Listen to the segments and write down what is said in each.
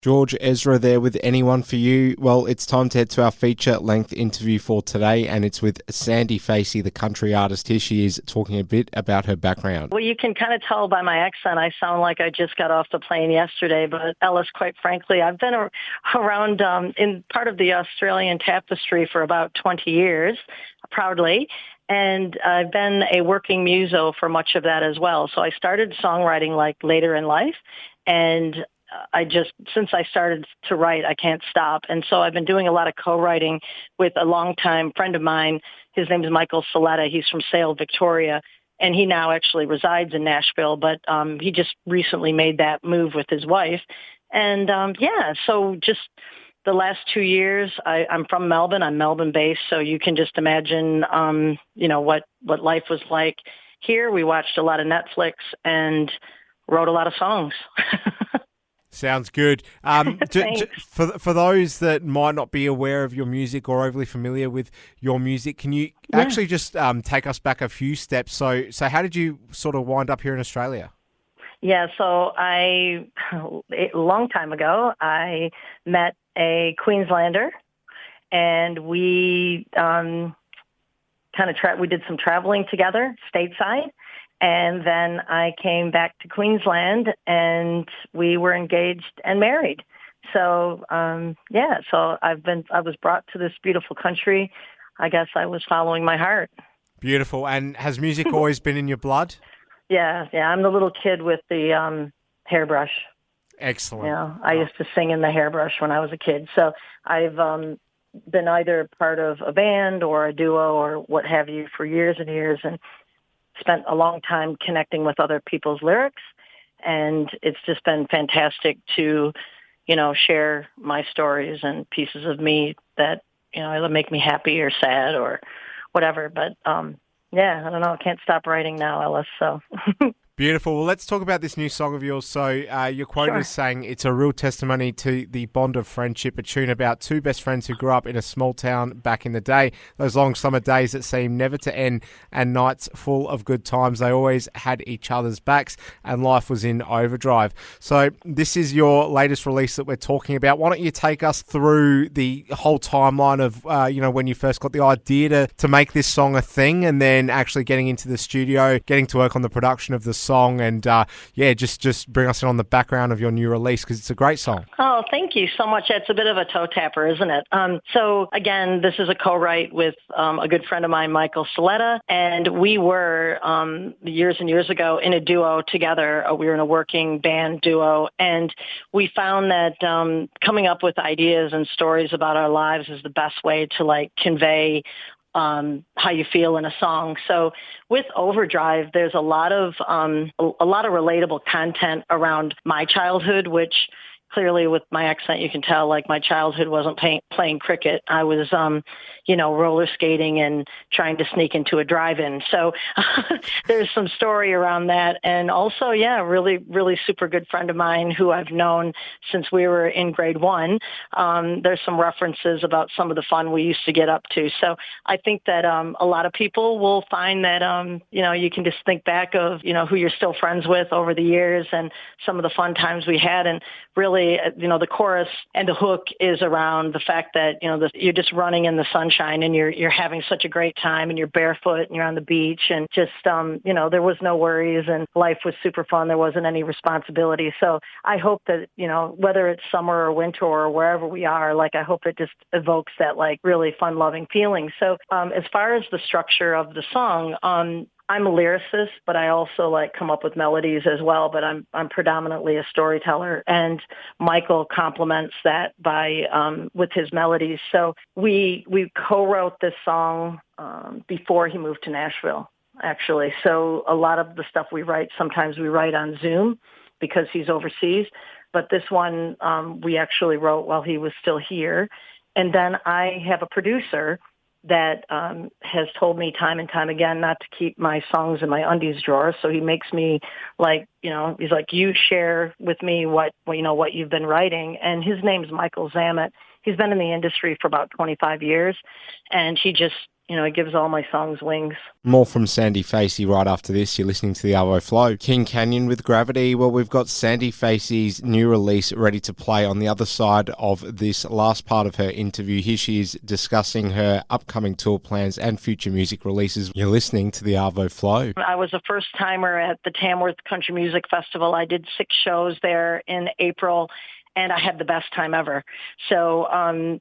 George Ezra there with Anyone for You. Well, it's time to head to our feature-length interview for today, and it's with Sandee Facy, the country artist. Here she is talking a bit about her background. Well, you can kind of tell by my accent I sound like I just got off the plane yesterday, but Ellis, quite frankly, I've been around in part of the Australian tapestry for about 20 years, proudly. And I've been a working muso for much of that as well. So I started songwriting like later in life, and since I started to write, I can't stop. And so I've been doing a lot of co-writing with a longtime friend of mine. His name is Michael Saletta. He's from Sale, Victoria, and he now actually resides in Nashville, but he just recently made that move with his wife. And so just the last 2 years, I'm from Melbourne. I'm Melbourne-based, so you can just imagine, what life was like here. We watched a lot of Netflix and wrote a lot of songs. Sounds good. For those that might not be aware of your music or overly familiar with your music, can you actually just take us back a few steps? So how did you sort of wind up here in Australia? Yeah, so a long time ago, I met a Queenslander, and we we did some traveling together stateside. And then I came back to Queensland, and we were engaged and married. So, so I was brought to this beautiful country. I guess I was following my heart. Beautiful. And has music always been in your blood? Yeah. I'm the little kid with the hairbrush. Excellent. I used to sing in the hairbrush when I was a kid. So I've been either part of a band or a duo or what have you for years and years, and spent a long time connecting with other people's lyrics, and it's just been fantastic to, share my stories and pieces of me that, either make me happy or sad or whatever. But, I don't know. I can't stop writing now, Ellis, so. Beautiful. Well, let's talk about this new song of yours. So your quote is saying it's a real testimony to the bond of friendship, a tune about two best friends who grew up in a small town back in the day. Those long summer days that seemed never to end and nights full of good times. They always had each other's backs and life was in overdrive. So this is your latest release that we're talking about. Why don't you take us through the whole timeline of, when you first got the idea to make this song a thing, and then actually getting into the studio, getting to work on the production of the song, and just bring us in on the background of your new release, because it's a great song. Oh, thank you so much. It's a bit of a toe tapper, isn't it? So again, this is a co-write with a good friend of mine, Michael Saletta, and we were years and years ago in a duo together. We were in a working band duo, and we found that coming up with ideas and stories about our lives is the best way to convey how you feel in a song. So with Overdrive, there's a lot of relatable content around my childhood, which clearly with my accent, you can tell my childhood wasn't playing cricket. I was, roller skating and trying to sneak into a drive-in. So there's some story around that. And also, really, really super good friend of mine who I've known since we were in grade one. There's some references about some of the fun we used to get up to. So I think that a lot of people will find that, you can just think back of, who you're still friends with over the years and some of the fun times we had. And really, the chorus and the hook is around the fact that, you're just running in the sunshine and you're having such a great time and you're barefoot and you're on the beach and just, there was no worries and life was super fun. There wasn't any responsibility. So I hope that, whether it's summer or winter or wherever we are, I hope it just evokes that really fun loving feeling. So as far as the structure of the song, I'm a lyricist, but I also come up with melodies as well, but I'm predominantly a storyteller, and Michael complements that by with his melodies. So we co-wrote this song before he moved to Nashville, actually. So a lot of the stuff sometimes we write on Zoom because he's overseas, but this one we actually wrote while he was still here. And then I have a producer that has told me time and time again not to keep my songs in my undies drawer. So he makes me he's like, you share with me what you've been writing. And his name's Michael Zammit. he's been in the industry for about 25 years, and he just, he gives all my songs wings. More from Sandee Facy right after this. You're listening to the Arvo Flow. King Canyon with Gravity. Well, we've got Sandee Facy's new release ready to play on the other side of this last part of her interview. Here she is discussing her upcoming tour plans and future music releases. You're listening to the Arvo Flow. I was a first-timer at the Tamworth Country Music Festival. I did 6 shows there in April, and I had the best time ever. So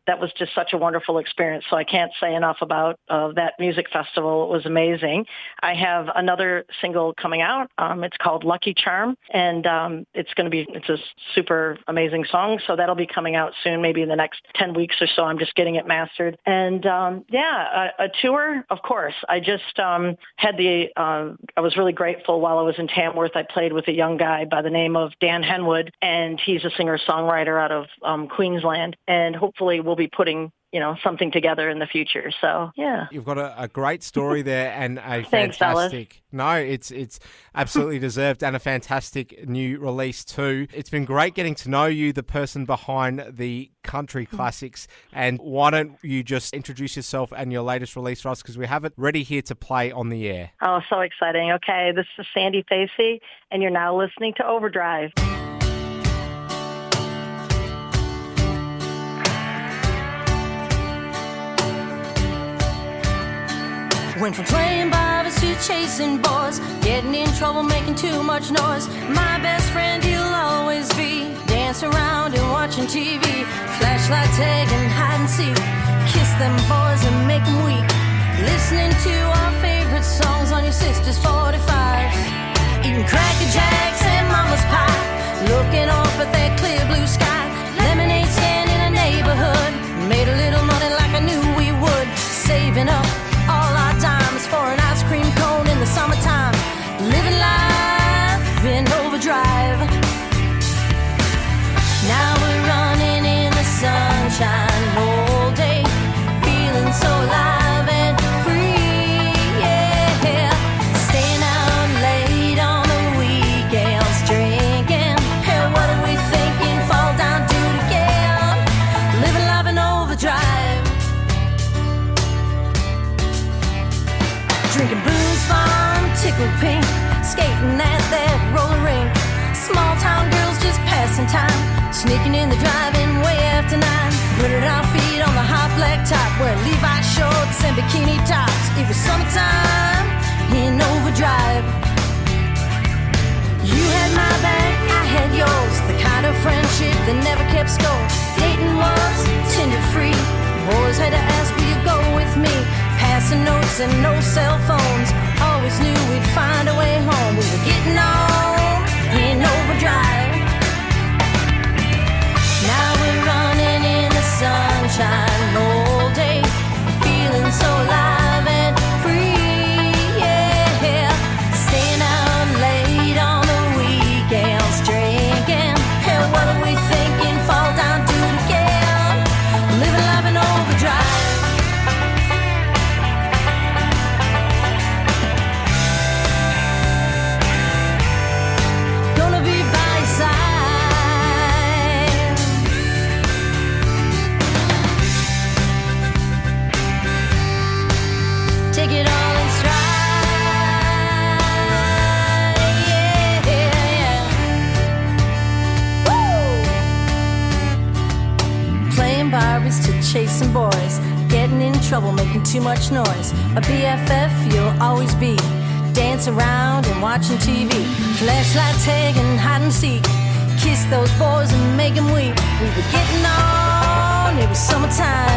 that was just such a wonderful experience. So I can't say enough about that music festival. It was amazing. I have another single coming out. It's called Lucky Charm, and it's a super amazing song. So that'll be coming out soon, maybe in the next 10 weeks or so. I'm just getting it mastered. And a tour, of course. I just had I was really grateful while I was in Tamworth. I played with a young guy by the name of Dan Henwood, and he's a singer-songwriter out of Queensland, and hopefully we'll be putting something together in the future. So yeah, you've got a great story there, and a Thanks, fantastic. No, it's absolutely deserved, and a fantastic new release too. It's been great getting to know you, the person behind the country classics. And why don't you just introduce yourself and your latest release for us, because we have it ready here to play on the air. Oh, so exciting! Okay, this is Sandee Facy, and you're now listening to Overdrive. Went from playing Barbies to chasing boys, getting in trouble, making too much noise. My best friend, he'll always be, dance around and watching TV, flashlight tag and hide and seek, kiss them boys and make them weak, listening to our favorite songs on your sister's 45, eating Cracker Jacks and Mama's pie, looking up at that clear blue sky, lemonade stand in a neighborhood, made a little money like I knew we would, saving up all our dimes for an ice cream cone in the summertime, living life in overdrive. Now we're running in the sunshine all day, feeling so alive and free, yeah. Staying out late on the weekends, drinking. Hey, what are we thinking? Fall down, do it again. Living life in overdrive. Drinking booze from Tickle Pink, skating at that roller rink. Small town girls just passing time, sneaking in the drive-in way after 9. Putting our feet on the hot black top, wear Levi's shorts and bikini tops. It was summertime in overdrive. You had my back, I had yours, the kind of friendship that never kept score. Dating was Tinder free, boys had to ask will you go with me. Passing notes and no cell phones, always knew we'd find a way home. We were getting on in overdrive. Now we're running in the sunshine all day, feeling so alive and free, yeah. Staying out late on the weekends, drinking. Hey, what are we thinking? Fall down, do it again. Living life in overdrive. Take it all in stride, yeah. Woo! Playing Barbies to chasing boys, getting in trouble, making too much noise. A BFF you'll always be, dance around and watching TV, flashlight tag and hide and seek, kiss those boys and make them weep. We were getting on, it was summertime